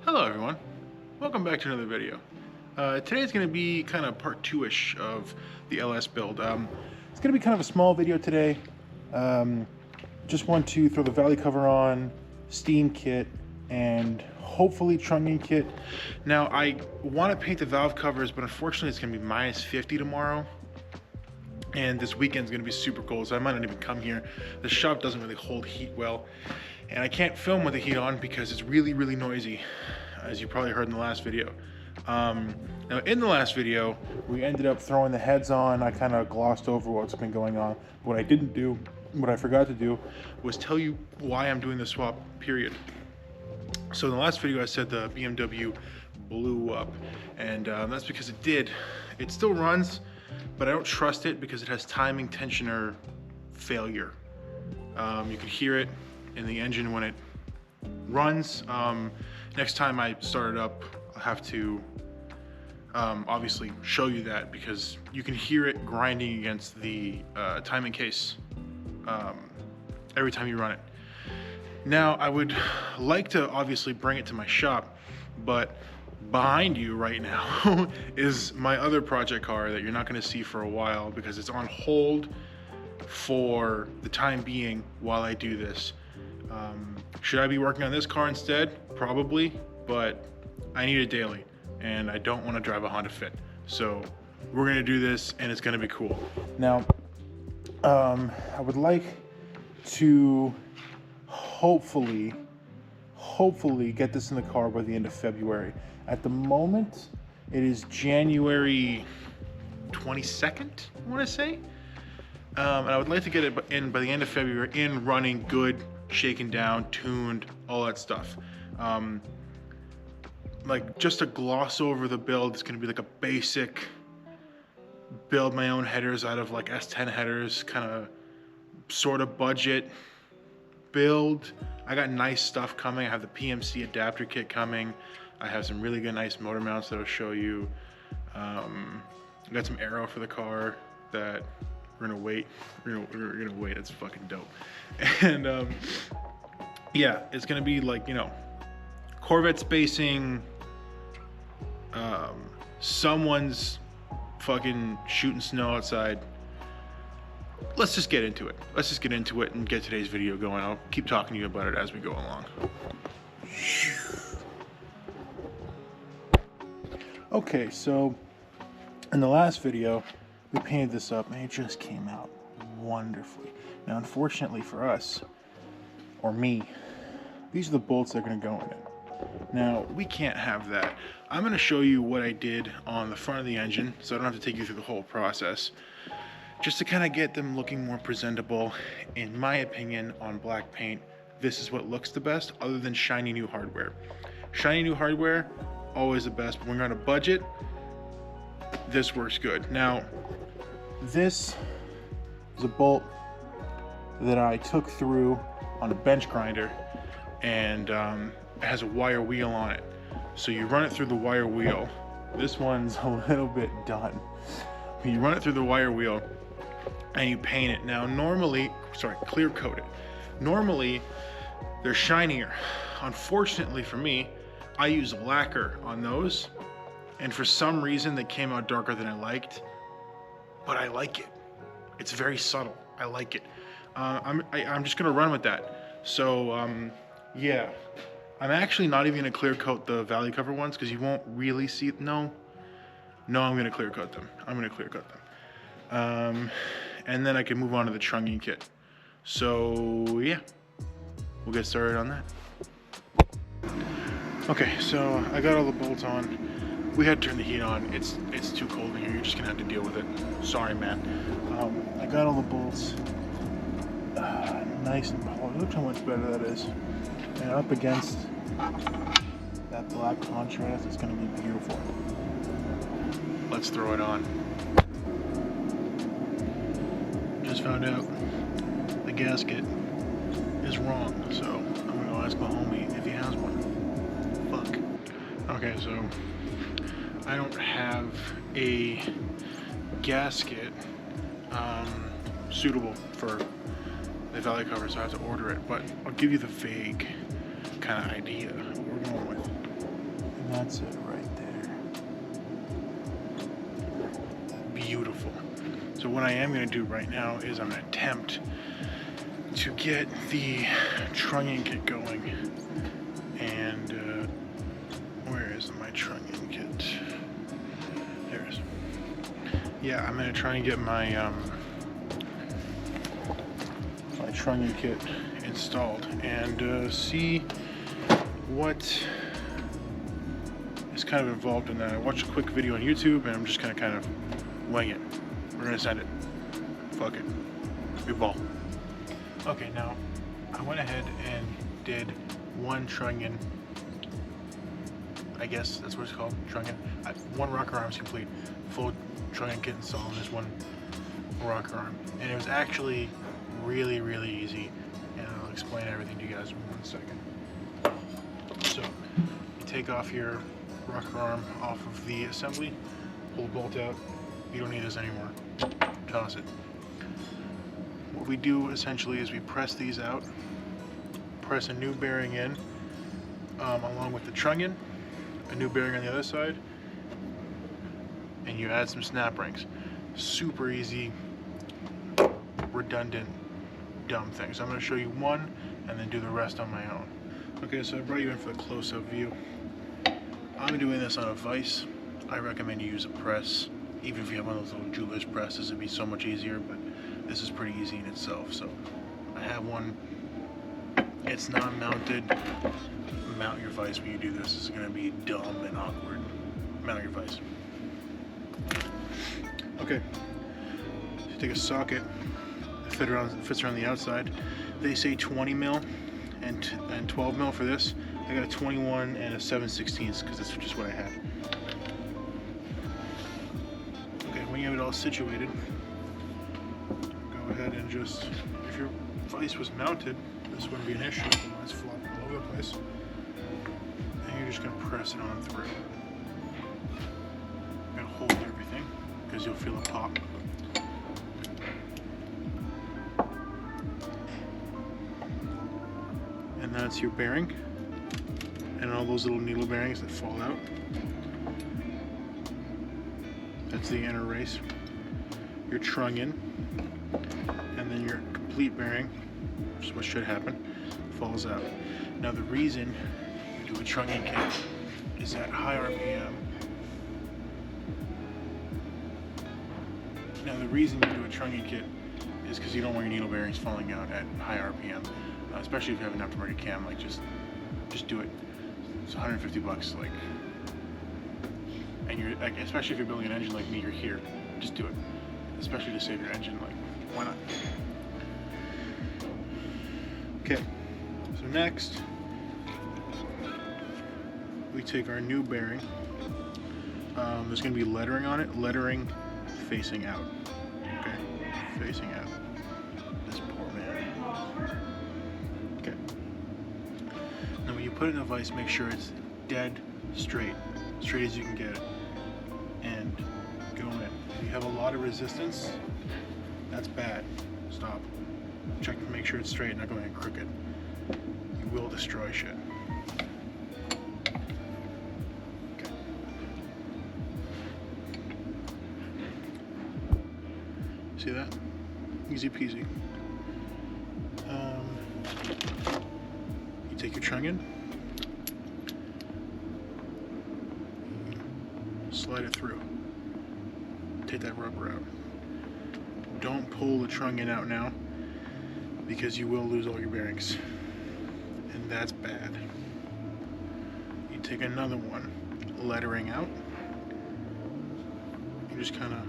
Hello everyone, welcome back to another video. Today's going to be kind of part 2-ish of the LS build. It's going to be kind of a small video today. Just want to throw the valley cover on, steam kit, and hopefully trunking kit. Now I want to paint the valve covers, but unfortunately it's going to be -50 tomorrow. And this weekend's going to be super cold, so I might not even come here. The shop doesn't really hold heat well. And I can't film with the heat on because it's really, really noisy, as you probably heard in the last video. Now in the last video, we ended up throwing the heads on. I kind of glossed over what's been going on. What I didn't do, what I forgot to do, was tell you why I'm doing the swap, period. So in the last video, I said the BMW blew up, and that's because it did. It still runs, but I don't trust it because it has timing tensioner failure. You can hear it in the engine when it runs. Next time I start it up, I'll have to obviously show you that, because you can hear it grinding against the timing case every time you run it. Now I would like to obviously bring it to my shop, but behind you right now is my other project car that you're not going to see for a while because it's on hold for the time being while I do this. Should I be working on this car instead? Probably, but I need it daily and I don't want to drive a Honda Fit. So we're gonna do this and it's gonna be cool. Now, I would like to hopefully get this in the car by the end of February. At the moment, it is January 22nd, I wanna say. And I would like to get it in by the end of February, in running, good, shaken down, tuned, all that stuff. Like just to gloss over the build, it's gonna be like a basic build my own headers out of like S10 headers, kind of sort of budget build. I got nice stuff coming. I have the PMC adapter kit coming. I have some really good nice motor mounts that I'll show you. I got some aero for the car that we're gonna wait. We're gonna wait. It's fucking dope. And yeah, it's gonna be like, you know, Corvette spacing. Someone's fucking shooting snow outside. Let's just get into it. Let's just get into it and get today's video going. I'll keep talking to you about it as we go along. Okay, so in the last video, we painted this up and it just came out wonderfully. Now, unfortunately for us, or me, these are the bolts that are going to go in it. Now, we can't have that. I'm going to show you what I did on the front of the engine, so I don't have to take you through the whole process, just to kind of get them looking more presentable. In my opinion, on black paint, this is what looks the best, other than shiny new hardware. Shiny new hardware, always the best, but when you're on a budget, this works good. Now, this is a bolt that I took through on a bench grinder, and it has a wire wheel on it. So you run it through the wire wheel. This one's a little bit done. You run it through the wire wheel and you paint it. Now normally, clear coat it. Normally, they're shinier. Unfortunately for me, I use lacquer on those, and for some reason they came out darker than I liked, but I like it. It's very subtle. I like it. I'm just gonna run with that. So yeah, I'm actually not even gonna clear coat the valley cover ones because you won't really see it. No, I'm gonna clear coat them. I'm gonna clear coat them. And then I can move on to the trunking kit. So yeah, we'll get started on that. Okay, so I got all the bolts on. We had to turn the heat on. It's too cold in here. You're just gonna have to deal with it. Sorry, man. I got all the bolts nice and polished. Look how much better that is. And up against that black contrast, it's gonna be beautiful. Let's throw it on. Just found out the gasket is wrong, so I'm gonna go ask my homie if he has one. Fuck. Okay, so I don't have a gasket suitable for the valley cover, so I have to order it, but I'll give you the vague kind of idea of what we're going with. That's it right there. Beautiful. So what I am going to do right now is I'm going to attempt to get the trunnion kit going. And where is my trunnion kit? There it is. Yeah, I'm going to try and get my my trunnion kit installed and see what is kind of involved in that. I watched a quick video on YouTube and I'm just gonna kind of wing it. We're gonna send it. Fuck it. We ball. Okay, now I went ahead and did one trunnion. I guess that's what it's called, trunnion. One rocker arm is complete. Full trunnion kit installed. There's one rocker arm, and it was actually really easy. And I'll explain everything to you guys in 1 second. So you take off your rocker arm off of the assembly, pull the bolt out. You don't need this anymore. Toss it. What we do essentially is we press these out, press a new bearing in, along with the trunnion, a new bearing on the other side, and you add some snap rings. Super easy, redundant, dumb things. I'm going to show you one and then do the rest on my own. Okay, so I brought you in for the close-up view. I'm doing this on a vise. I recommend you use a press. Even if you have one of those little jeweler's presses, it'd be so much easier, but this is pretty easy in itself. So I have one. It's not mounted. Mount your vise when you do this. This is going to be dumb and awkward. Mount your vise. Okay. So you take a socket. It fits around the outside. They say 20 mil and 12 mil for this. I got a 21 and a 7/16 because that's just what I had. Okay, when you have it all situated, go ahead and just, if your vise was mounted, this wouldn't be an issue. It's flopping all over the place. And you're just going to press it on through. You're going to hold everything because you'll feel a pop. And that's your bearing. And all those little needle bearings that fall out. That's the inner race. Your trunnion. And then your complete bearing, which is what should happen, falls out. Now the reason you do a trunnion kit is at high RPM. Now the reason you do a trunnion kit is because you don't want your needle bearings falling out at high RPM. Especially if you have an aftermarket cam, like just do it. It's 150 bucks, like, and you're like, especially if you're building an engine like me, you're here. Just do it, especially to save your engine. Like, why not? Okay. So next, we take our new bearing. There's going to be lettering on it. Lettering facing out. Okay, facing out. This poor man. Okay. Now when you put it in a vise, make sure it's dead straight as you can get it, and go in. If you have a lot of resistance, that's bad. Stop. Check to make sure it's straight, not going crooked. You will destroy shit. Okay. See that? Easy peasy. You take your trunnion, slide it through. Take that rubber out. Don't pull the trunnion out now, because you will lose all your bearings, and that's bad. You take another one, lettering out. You just kind of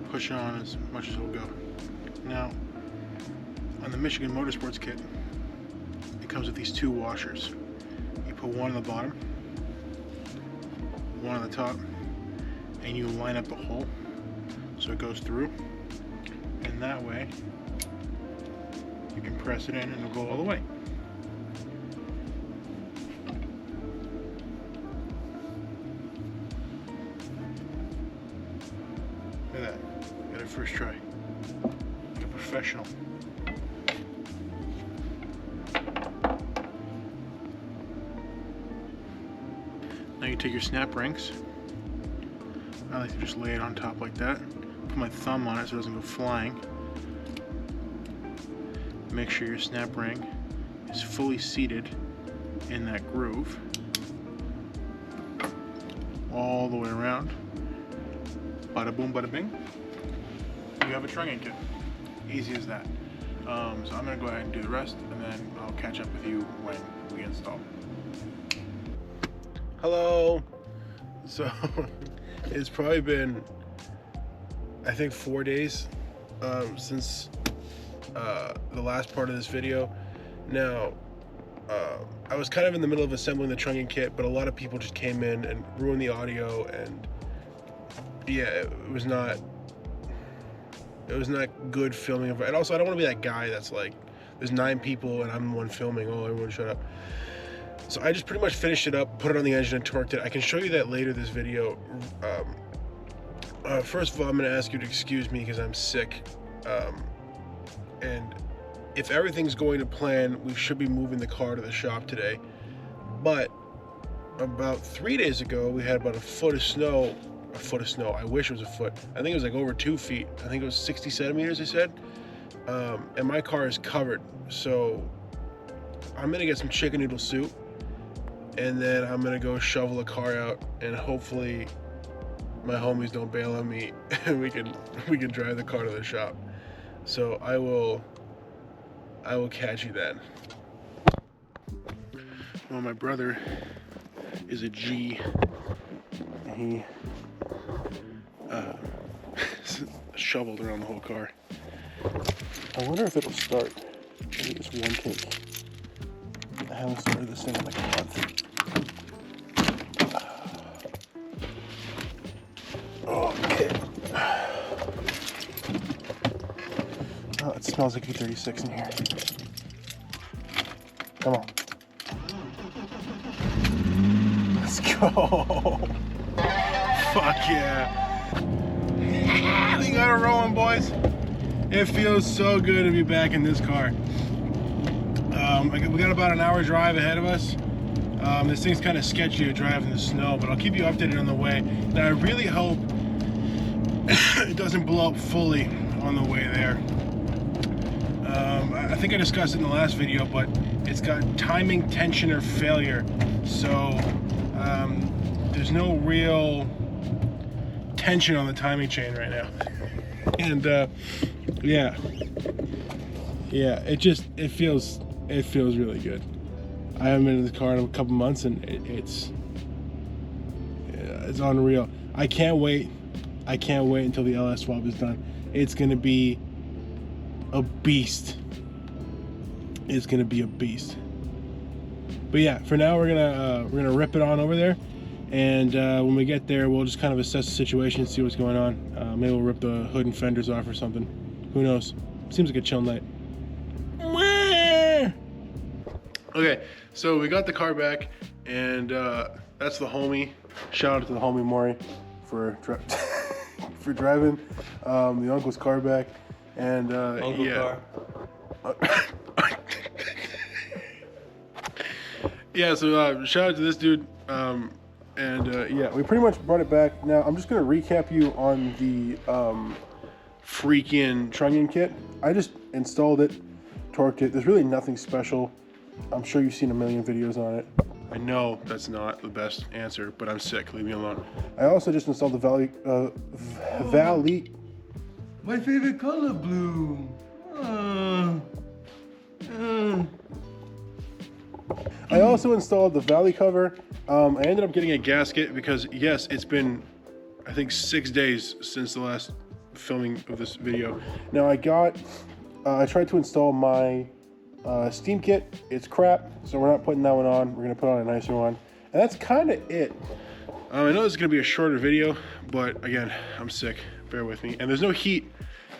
push on as much as it'll go. Now, on the Michigan Motorsports kit, it comes with these two washers. You put one on the bottom, one on the top, and you line up the hole so it goes through, and that way you can press it in and it'll go all the way. Look at that. Got it first try. Like a professional. Now you take your snap rings. I like to just lay it on top like that. Put my thumb on it so it doesn't go flying. Make sure your snap ring is fully seated in that groove. All the way around. Bada boom, bada bing. You have a trunking kit. Easy as that. So I'm gonna go ahead and do the rest, and then I'll catch up with you when we install. Hello. So it's probably been, I think, 4 days since the last part of this video. Now, I was kind of in the middle of assembling the trunking kit, but a lot of people just came in and ruined the audio, and yeah, it was not good filming. And also, I don't want to be that guy that's like, there's 9 people and I'm the one filming. Oh, everyone shut up. So I just pretty much finished it up, put it on the engine and torqued it. I can show you that later this video. First of all, I'm going to ask you to excuse me because I'm sick. And if everything's going to plan, we should be moving the car to the shop today. But about 3 days ago, we had about a foot of snow. I wish it was a foot. I think it was like over 2 feet. I think it was 60 centimeters, they said. And my car is covered. So I'm gonna get some chicken noodle soup, and then I'm gonna go shovel the car out, and hopefully my homies don't bail on me and we can drive the car to the shop. So I will catch you then. Well, my brother is a G. He shoveled around the whole car. I wonder if it'll start. Maybe this one take. I haven't started this thing in like a month. Okay. Oh, it smells like E36 in here. Come on. Let's go. Fuck yeah. We got it rolling, boys. It feels so good to be back in this car. We got about an hour drive ahead of us. This thing's kind of sketchy to drive in the snow, but I'll keep you updated on the way. Now I really hope it doesn't blow up fully on the way there. I think I discussed it in the last video, but it's got timing tensioner failure. So there's no real tension on the timing chain right now. And yeah, it feels really good. I haven't been in the car in a couple months, and it's unreal. I can't wait until the LS swap is done. It's gonna be a beast. It's gonna be a beast. But yeah, for now we're gonna rip it on over there, and when we get there, we'll just kind of assess the situation and see what's going on. Maybe we'll rip the hood and fenders off or something. Who knows? Seems like a chill night. Okay, so we got the car back, and that's the homie. Shout out to the homie Maury for driving the uncle's car back, and Uncle yeah. Yeah, so shout out to this dude, yeah, we pretty much brought it back. Now I'm just gonna recap you on the freaking trunnion kit. I just installed it, torqued it. There's really nothing special. I'm sure you've seen a million videos on it. I know that's not the best answer, but I'm sick. Leave me alone. I also just installed the Valley. My favorite color, blue. I also installed the Valley cover. I ended up getting a gasket because, yes, it's been, I think, 6 days since the last filming of this video. Now I tried to install my steam kit. It's crap, so we're not putting that one on. We're gonna put on a nicer one, and that's kind of it. I know this is gonna be a shorter video, but again, I'm sick. Bear with me. And there's no heat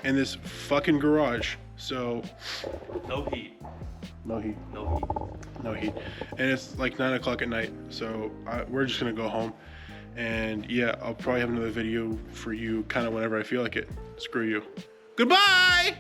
in this fucking garage, so No heat. no heat. No heat. No heat. And it's like 9 o'clock at night, so we're just gonna go home. And yeah, I'll probably have another video for you kind of whenever I feel like it. Screw you. Goodbye!